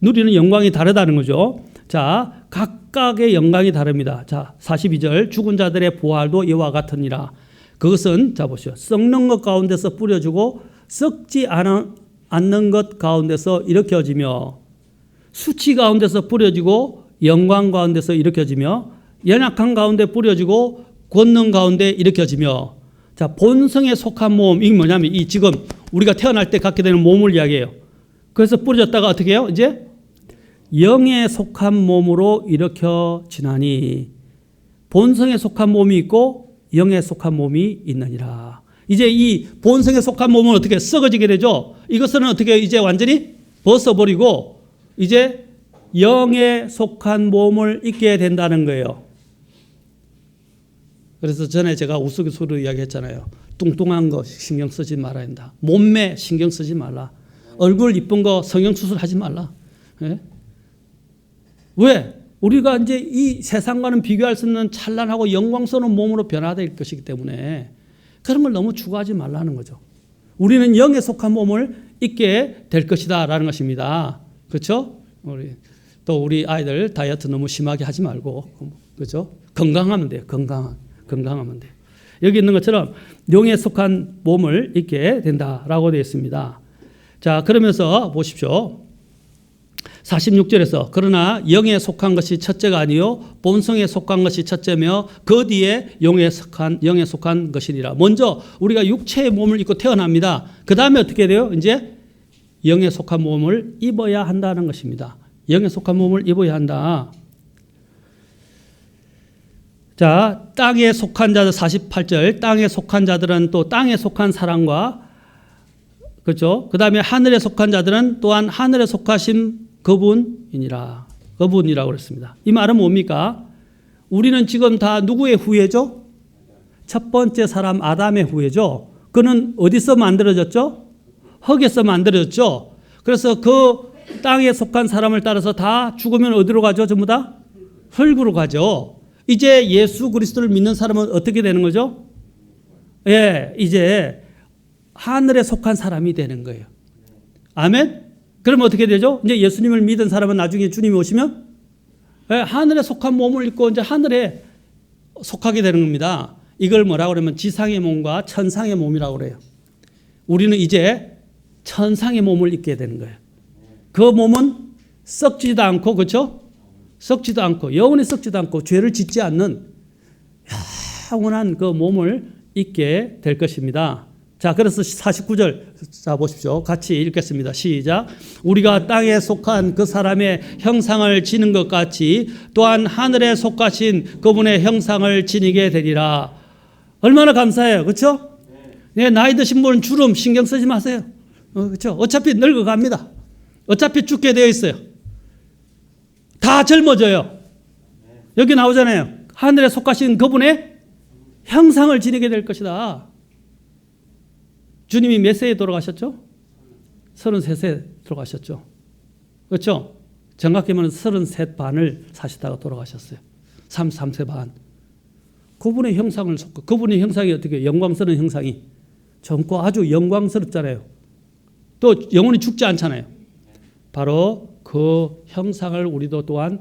Speaker 1: 누리는 영광이 다르다는 거죠. 자, 각각의 영광이 다릅니다. 자, 42절 죽은 자들의 부활도 이와 같으니라. 그것은 자 보시오. 썩는 것 가운데서 뿌려주고 썩지 않는 것 가운데서 일으켜지며 수치 가운데서 뿌려지고 영광 가운데서 일으켜지며 연약한 가운데 뿌려지고 권능 가운데 일으켜지며. 자, 본성에 속한 몸, 이게 뭐냐면 이 지금 우리가 태어날 때 갖게 되는 몸을 이야기해요. 그래서 뿌려졌다가 어떻게 해요? 이제 영에 속한 몸으로 일으켜지나니 본성에 속한 몸이 있고 영에 속한 몸이 있느니라. 이제 이 본성에 속한 몸은 어떻게 썩어지게 되죠? 이것은 어떻게 이제 완전히 벗어버리고 이제 영에 속한 몸을 입게 된다는 거예요. 그래서 전에 제가 우스갯소리로 이야기했잖아요. 뚱뚱한 거 신경 쓰지 말아야 한다. 몸매 신경 쓰지 말라. 얼굴 이쁜 거 성형수술하지 말라. 예? 왜? 우리가 이제 이 세상과는 비교할 수 없는 찬란하고 영광스러운 몸으로 변화될 것이기 때문에 그런 걸 너무 추구하지 말라는 거죠. 우리는 영에 속한 몸을 입게 될 것이다 라는 것입니다. 그렇죠? 또 우리 아이들 다이어트 너무 심하게 하지 말고, 그렇죠? 건강하면 돼요. 건강하면 돼요. 여기 있는 것처럼 영에 속한 몸을 입게 된다라고 되어 있습니다. 자, 그러면서 보십시오. 46절에서 그러나 영에 속한 것이 첫째가 아니요 본성에 속한 것이 첫째며 그 뒤에 영에 속한 것이니라. 먼저 우리가 육체의 몸을 입고 태어납니다. 그 다음에 어떻게 돼요? 이제 영에 속한 몸을 입어야 한다는 것입니다. 영에 속한 몸을 입어야 한다. 자, 땅에 속한 자들 48절 땅에 속한 자들은 또 땅에 속한 사람과 그렇죠? 그 다음에 하늘에 속한 자들은 또한 하늘에 속하신 그분이니라. 그분이라고 그랬습니다. 이 말은 뭡니까? 우리는 지금 다 누구의 후예죠? 첫 번째 사람 아담의 후예죠. 그는 어디서 만들어졌죠? 흙에서 만들어졌죠. 그래서 그 땅에 속한 사람을 따라서 다 죽으면 어디로 가죠? 전부 다 흙으로 가죠. 이제 예수 그리스도를 믿는 사람은 어떻게 되는 거죠? 예, 이제 하늘에 속한 사람이 되는 거예요. 아멘? 그러면 어떻게 되죠? 이제 예수님을 믿은 사람은 나중에 주님이 오시면 하늘에 속한 몸을 입고 이제 하늘에 속하게 되는 겁니다. 이걸 뭐라고 그러면 지상의 몸과 천상의 몸이라고 그래요. 우리는 이제 천상의 몸을 입게 되는 거예요. 그 몸은 썩지도 않고, 그렇죠? 썩지도 않고 영원히 썩지도 않고 죄를 짓지 않는 영원한 그 몸을 입게 될 것입니다. 자, 그래서 49절 자 보십시오. 같이 읽겠습니다. 시작. 우리가 땅에 속한 그 사람의 형상을 지는 것 같이 또한 하늘에 속하신 그분의 형상을 지니게 되리라. 얼마나 감사해요. 그렇죠? 네, 나이 드신 분은 주름 신경 쓰지 마세요. 그렇죠? 어차피 늙어갑니다. 어차피 죽게 되어 있어요. 다 젊어져요. 여기 나오잖아요. 하늘에 속하신 그분의 형상을 지니게 될 것이다. 주님이 몇 세에 돌아가셨죠? 33세 돌아가셨죠. 그렇죠? 정확히 말하면 33 반을 사시다가 돌아가셨어요. 33세 반. 그분의 형상을 속고, 그분의 형상이 어떻게 영광스러운 형상이 젊고 아주 영광스럽잖아요. 또 영원히 죽지 않잖아요. 바로 그 형상을 우리도 또한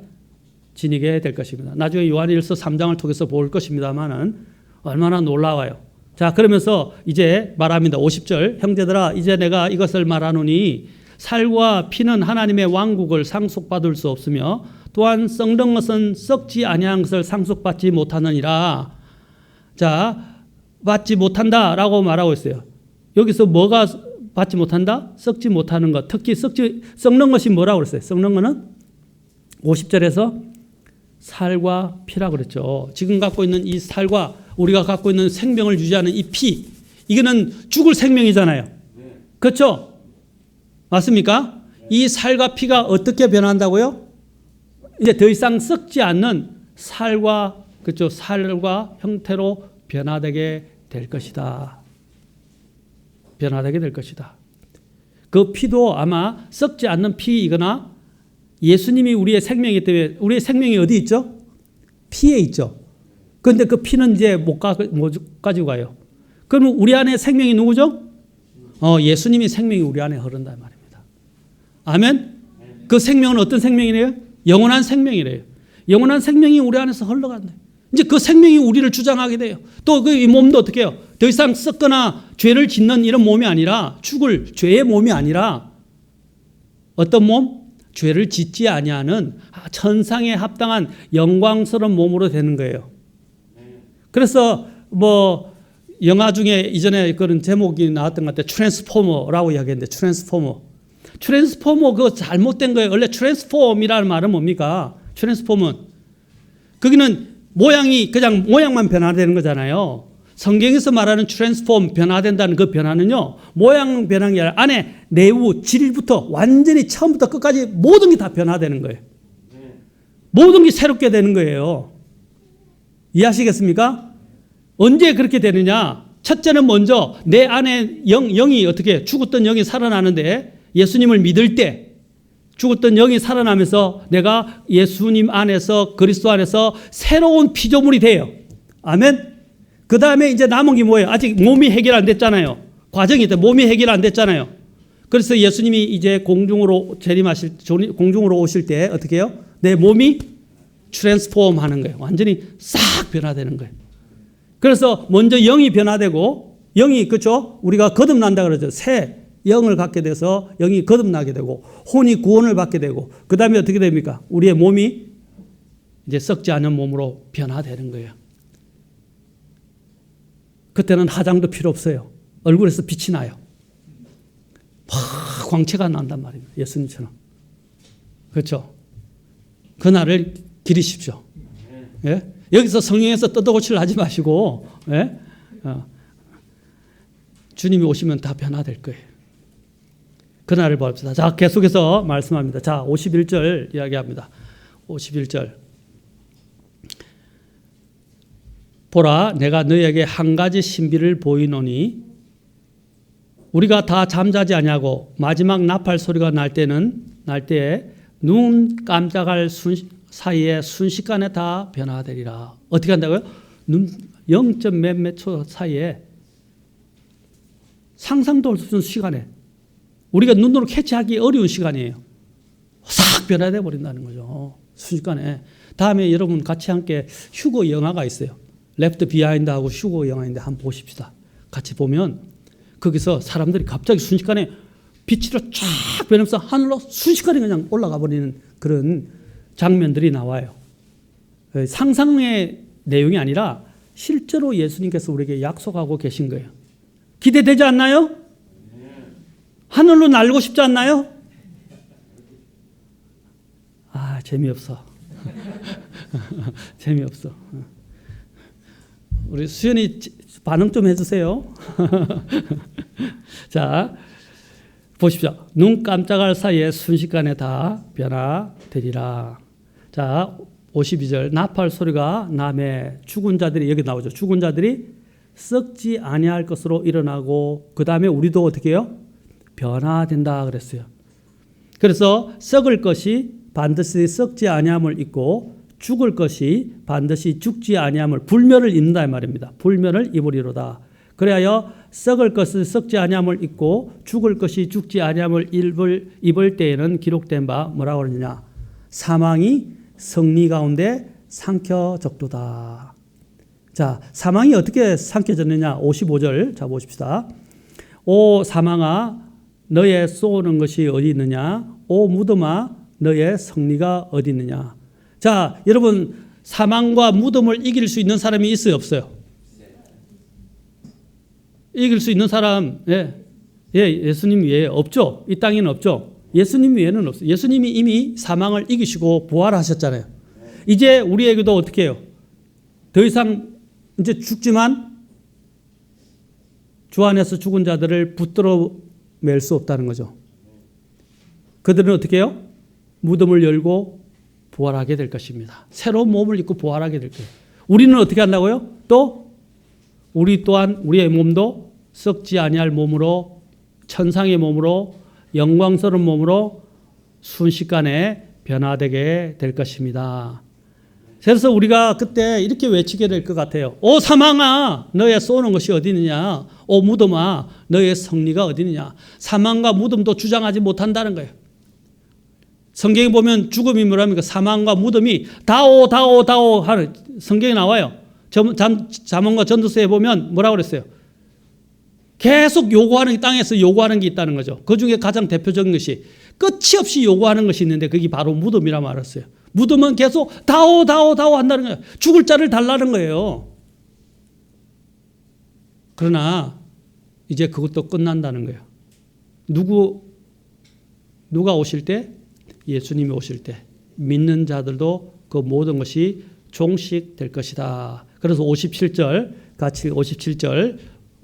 Speaker 1: 지니게 될 것입니다. 나중에 요한일서 3장을 통해서 볼 것입니다만은 얼마나 놀라워요. 자, 그러면서 이제 말합니다. 50절 형제들아 이제 내가 이것을 말하노니 살과 피는 하나님의 왕국을 상속받을 수 없으며 또한 썩는 것은 썩지 아니한 것을 상속받지 못하느니라. 자, 받지 못한다라고 말하고 있어요. 여기서 뭐가 받지 못한다? 썩지 못하는 것. 특히 썩는 것이 뭐라고 그랬어요? 썩는 것은 50절에서 살과 피라고 그랬죠. 지금 갖고 있는 이 살과 우리가 갖고 있는 생명을 유지하는 이 피, 이거는 죽을 생명이잖아요. 그렇죠? 맞습니까? 이 살과 피가 어떻게 변한다고요? 이제 더 이상 썩지 않는 살과, 그렇죠? 살과 형태로 변화되게 될 것이다. 변화되게 될 것이다. 그 피도 아마 썩지 않는 피이거나 예수님이 우리의 생명이기 때문에 우리의 생명이 어디 있죠? 피에 있죠. 그런데 그 피는 이제 못 가지고 가요. 그럼 우리 안에 생명이 누구죠? 예수님이 생명이 우리 안에 흐른다 말입니다. 아멘? 그 생명은 어떤 생명이래요? 영원한 생명이래요. 영원한 생명이 우리 안에서 흘러간다. 이제 그 생명이 우리를 주장하게 돼요. 또 그 이 몸도 어떻게 해요? 더 이상 썩거나 죄를 짓는 이런 몸이 아니라 죽을 죄의 몸이 아니라 어떤 몸? 죄를 짓지 아니하는 천상에 합당한 영광스러운 몸으로 되는 거예요. 그래서 뭐 영화 중에 이전에 그런 제목이 나왔던 것 같아요. 트랜스포머라고 이야기했는데 트랜스포머. 트랜스포머 그거 잘못된 거예요. 원래 트랜스폼이라는 말은 뭡니까? 트랜스폼은 거기는 모양이 그냥 모양만 변화되는 거잖아요. 성경에서 말하는 트랜스폼 변화된다는 그 변화는요, 모양 변화가 아니라 안에 내부 질부터 완전히 처음부터 끝까지 모든 게 다 변화되는 거예요. 모든 게 새롭게 되는 거예요. 이해하시겠습니까? 언제 그렇게 되느냐? 첫째는 먼저 내 안에 영이 어떻게 죽었던 영이 살아나는데, 예수님을 믿을 때 죽었던 영이 살아나면서 내가 예수님 안에서, 그리스도 안에서 새로운 피조물이 돼요. 아멘. 그 다음에 이제 남은 게 뭐예요? 아직 몸이 해결 안 됐잖아요. 과정이 있다. 몸이 해결 안 됐잖아요. 그래서 예수님이 이제 공중으로 공중으로 오실 때 어떻게 해요? 내 몸이 트랜스폼 하는 거예요. 완전히 싹 변화되는 거예요. 그래서 먼저 영이 변화되고, 영이, 그렇죠? 우리가 거듭난다 그러죠. 새 영을 갖게 돼서 영이 거듭나게 되고, 혼이 구원을 받게 되고, 그 다음에 어떻게 됩니까? 우리의 몸이 이제 썩지 않은 몸으로 변화되는 거예요. 그때는 화장도 필요 없어요. 얼굴에서 빛이 나요. 막 광채가 난단 말입니다. 예수님처럼. 그렇죠? 그날을 기리십시오. 예? 여기서 성령에서 떠도고칠 하지 마시고, 예? 주님이 오시면 다 변화될 거예요. 그날을 봅시다. 자, 계속해서 말씀합니다. 자, 51절 이야기합니다. 51절. 보라, 내가 너에게 한 가지 신비를 보이노니, 우리가 다 잠자지 아니하고 마지막 나팔 소리가 날 때에 눈 깜짝할 사이에 순식간에 다 변화되리라. 어떻게 한다고요? 눈 0. 몇몇 초 사이에, 상상도 할 수 없는 시간에, 우리가 눈으로 캐치하기 어려운 시간이에요. 싹 변화돼 버린다는 거죠. 순식간에. 다음에 여러분 같이 함께 휴거 영화가 있어요. 레프트 비하인드하고 휴거 영화인데 한번 보십시다. 같이 보면 거기서 사람들이 갑자기 순식간에 빛으로 쫙 변하면서 하늘로 순식간에 그냥 올라가 버리는 그런 장면들이 나와요. 상상의 내용이 아니라 실제로 예수님께서 우리에게 약속하고 계신 거예요. 기대되지 않나요? 하늘로 날고 싶지 않나요? 아, 재미없어. 재미없어. 우리 수연이 반응 좀 해주세요. 자, 보십시오. 눈 깜짝할 사이에 순식간에 다 변화되리라. 자, 52절. 나팔 소리가 나매 죽은 자들이, 여기 나오죠. 죽은 자들이 썩지 아니할 것으로 일어나고, 그 다음에 우리도 어떻게 해요? 변화된다 그랬어요. 그래서 썩을 것이 반드시 썩지 아니함을 입고, 죽을 것이 반드시 죽지 아니함을, 불멸을 입는다 이 말입니다. 불멸을 입으리로다. 그래야 썩을 것을 썩지 아니함을 입고 죽을 것이 죽지 아니함을 입을 때에는 기록된 바 뭐라고 그러느냐? 사망이 승리 가운데 삼켜졌도다. 자, 사망이 어떻게 삼켜졌느냐? 55절 자 보십시다. 오 사망아, 너의 쏘는 것이 어디 있느냐? 오 무덤아, 너의 승리가 어디 있느냐? 자, 여러분, 사망과 무덤을 이길 수 있는 사람이 있어요, 없어요? 이길 수 있는 사람, 예수님 외에 없죠. 이 땅에는 없죠. 예수님 외에는 없어요. 예수님이 이미 사망을 이기시고 부활하셨잖아요. 이제 우리에게도 어떻게 해요? 더 이상 이제 죽지만 주 안에서 죽은 자들을 붙들어 맬 수 없다는 거죠. 그들은 어떻게 해요? 무덤을 열고 부활하게 될 것입니다. 새로운 몸을 입고 부활하게 될 거예요. 우리는 어떻게 한다고요? 또 우리 또한 우리의 몸도 썩지 아니할 몸으로, 천상의 몸으로, 영광스러운 몸으로 순식간에 변화되게 될 것입니다. 그래서 우리가 그때 이렇게 외치게 될 것 같아요. 오 사망아, 너의 쏘는 것이 어디 있느냐? 오 무덤아, 너의 승리가 어디 있느냐? 사망과 무덤도 주장하지 못한다는 거예요. 성경에 보면 죽음이 뭐랍니까? 사망과 무덤이 다오 다오 다오 하는 성경에 나와요. 잠언과 전도서에 보면 뭐라고 그랬어요? 계속 요구하는, 땅에서 요구하는 게 있다는 거죠. 그중에 가장 대표적인 것이 끝이 없이 요구하는 것이 있는데 그게 바로 무덤이라 말했어요. 무덤은 계속 다오 다오 다오 한다는 거예요. 죽을 자를 달라는 거예요. 그러나 이제 그것도 끝난다는 거예요. 누구 누가 오실 때? 예수님이 오실 때 믿는 자들도 그 모든 것이 종식될 것이다. 그래서 57절 같이 57절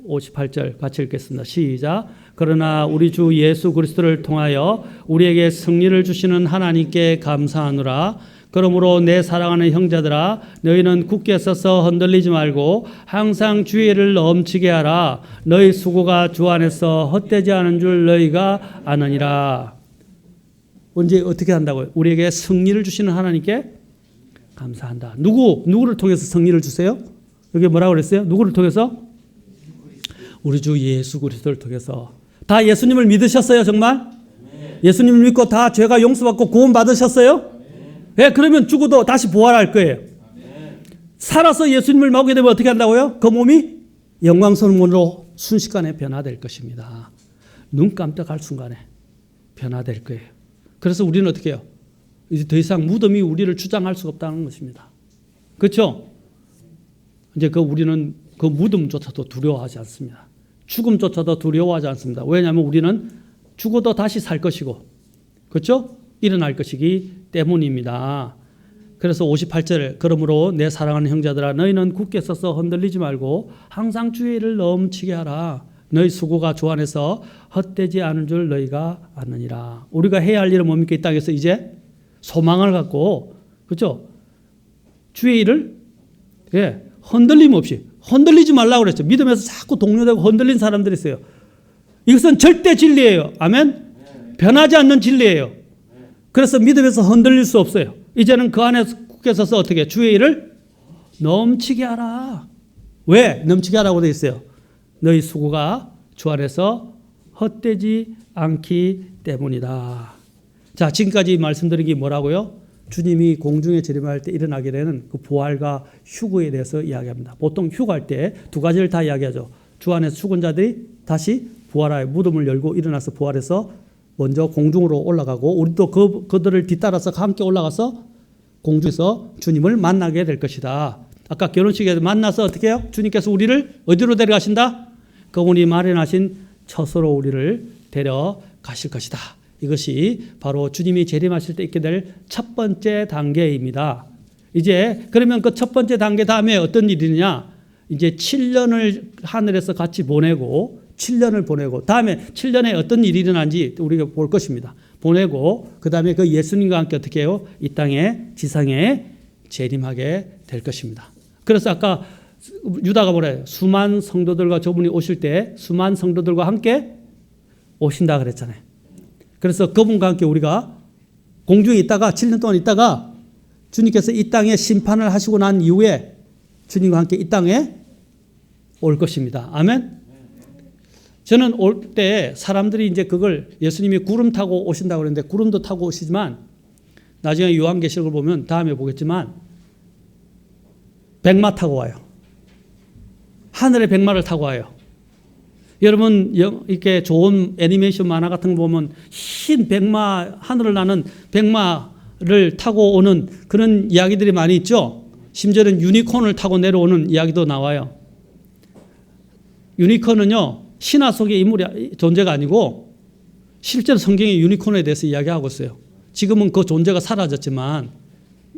Speaker 1: 58절 같이 읽겠습니다. 시작. 그러나 우리 주 예수 그리스도를 통하여 우리에게 승리를 주시는 하나님께 감사하노라. 그러므로 내 사랑하는 형제들아 너희는 굳게 서서 흔들리지 말고 항상 주의를 넘치게 하라. 너희 수고가 주 안에서 헛되지 않은 줄 너희가 아느니라. 언제 어떻게 한다고요? 우리에게 승리를 주시는 하나님께 감사한다. 누구를 통해서 승리를 주세요? 여기 뭐라고 그랬어요? 누구를 통해서? 우리 주 예수 그리스도를 통해서. 다 예수님을 믿으셨어요, 정말? 예수님을 믿고 다 죄가 용서받고 구원 받으셨어요? 네, 그러면 죽어도 다시 부활할 거예요. 살아서 예수님을 믿게 되면 어떻게 한다고요? 그 몸이 영광스러운 몸으로 순식간에 변화될 것입니다. 눈 깜짝할 순간에 변화될 거예요. 그래서 우리는 어떻게 해요? 이제 더 이상 무덤이 우리를 주장할 수가 없다는 것입니다. 그렇죠? 이제 우리는 그 무덤조차도 두려워하지 않습니다. 죽음조차도 두려워하지 않습니다. 왜냐하면 우리는 죽어도 다시 살 것이고, 그렇죠? 일어날 것이기 때문입니다. 그래서 58절 그러므로 내 사랑하는 형제들아 너희는 굳게 서서 흔들리지 말고 항상 주의를 넘치게 하라. 너희 수고가 주 안에서 헛되지 않은 줄 너희가 아느니라. 우리가 해야 할 일은 뭡니까? 이 땅에서 이제 소망을 갖고, 그렇죠? 주의 일을 흔들림 없이 흔들리지 말라고 그랬죠. 믿음에서 자꾸 동요되고 흔들린 사람들이 있어요. 이것은 절대 진리예요. 아멘. 변하지 않는 진리예요. 그래서 믿음에서 흔들릴 수 없어요. 이제는 그 안에 굳게 서서 어떻게 주의 일을 넘치게 하라. 왜 넘치게 하라고 되어 있어요? 너희 수고가 주 안에서 헛되지 않기 때문이다. 자, 지금까지 말씀드린 게 뭐라고요? 주님이 공중에 재림할 때 일어나게 되는 그 부활과 휴거에 대해서 이야기합니다. 보통 휴거할 때 두 가지를 다 이야기하죠. 주 안에서 죽은 자들이 다시 부활하여 무덤을 열고 일어나서 부활해서 먼저 공중으로 올라가고 우리도 그들을 뒤따라서 함께 올라가서 공중에서 주님을 만나게 될 것이다. 아까 결혼식에서 만나서 어떻게 해요? 주님께서 우리를 어디로 데려가신다? 그분이 마련하신 처소로 우리를 데려가실 것이다. 이것이 바로 주님이 재림하실 때 있게 될 첫 번째 단계입니다. 이제 그러면 그 첫 번째 단계 다음에 어떤 일이냐? 이제 7년을 하늘에서 같이 보내고 7년을 보내고 다음에 7년에 어떤 일이 일어난지 우리가 볼 것입니다. 보내고 그 다음에 그 예수님과 함께 어떻게 해요? 이 땅에 지상에 재림하게 될 것입니다. 그래서 아까 유다가 뭐래요? 수많은 성도들과 저분이 오실 때 수많은 성도들과 함께 오신다 그랬잖아요. 그래서 그분과 함께 우리가 공중에 있다가 7년 동안 있다가 주님께서 이 땅에 심판을 하시고 난 이후에 주님과 함께 이 땅에 올 것입니다. 아멘. 저는 올 때 사람들이 이제 그걸 예수님이 구름 타고 오신다고 그랬는데 구름도 타고 오시지만 나중에 요한계시록을 보면 다음에 보겠지만 백마 타고 와요. 하늘의 백마를 타고 와요. 여러분 이렇게 좋은 애니메이션 만화 같은 거 보면 흰 백마, 하늘을 나는 백마를 타고 오는 그런 이야기들이 많이 있죠. 심지어는 유니콘을 타고 내려오는 이야기도 나와요. 유니콘은요 신화 속의 인물이 존재가 아니고 실제로 성경의 유니콘에 대해서 이야기하고 있어요. 지금은 그 존재가 사라졌지만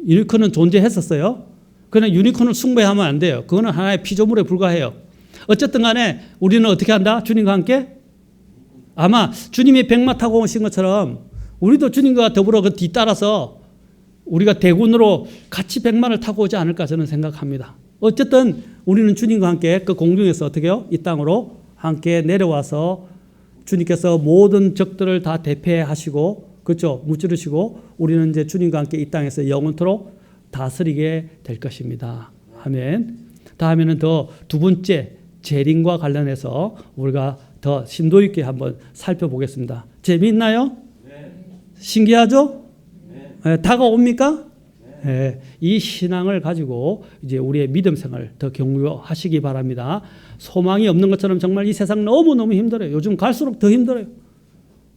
Speaker 1: 유니콘은 존재했었어요. 그러나 유니콘을 숭배하면 안 돼요. 그거는 하나의 피조물에 불과해요. 어쨌든 간에 우리는 어떻게 한다? 주님과 함께? 아마 주님이 백마 타고 오신 것처럼 우리도 주님과 더불어 그 뒤따라서 우리가 대군으로 같이 백마를 타고 오지 않을까 저는 생각합니다. 어쨌든 우리는 주님과 함께 그 공중에서 어떻게 해요? 이 땅으로 함께 내려와서 주님께서 모든 적들을 다 대패하시고 그렇죠? 무찌르시고 우리는 이제 주님과 함께 이 땅에서 영원토록 다스리게 될 것입니다. 아멘. 다음에는 더 두 번째 재림과 관련해서 우리가 더 심도 있게 한번 살펴보겠습니다. 재미있나요? 네. 신기하죠? 네. 다가옵니까? 네. 이 신앙을 가지고 이제 우리의 믿음 생활 더 격려하시기 바랍니다. 소망이 없는 것처럼 정말 이 세상 너무너무 힘들어요. 요즘 갈수록 더 힘들어요.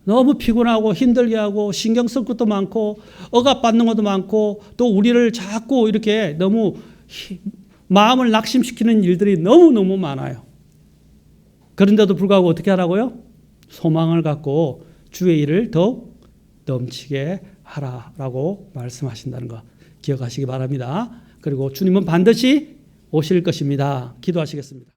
Speaker 1: 너무 피곤하고 힘들게 하고 신경 쓸 것도 많고 억압받는 것도 많고 또 우리를 자꾸 이렇게 너무 마음을 낙심시키는 일들이 너무너무 많아요. 그런데도 불구하고 어떻게 하라고요? 소망을 갖고 주의 일을 더욱 넘치게 하라라고 말씀하신다는 거 기억하시기 바랍니다. 그리고 주님은 반드시 오실 것입니다. 기도하시겠습니다.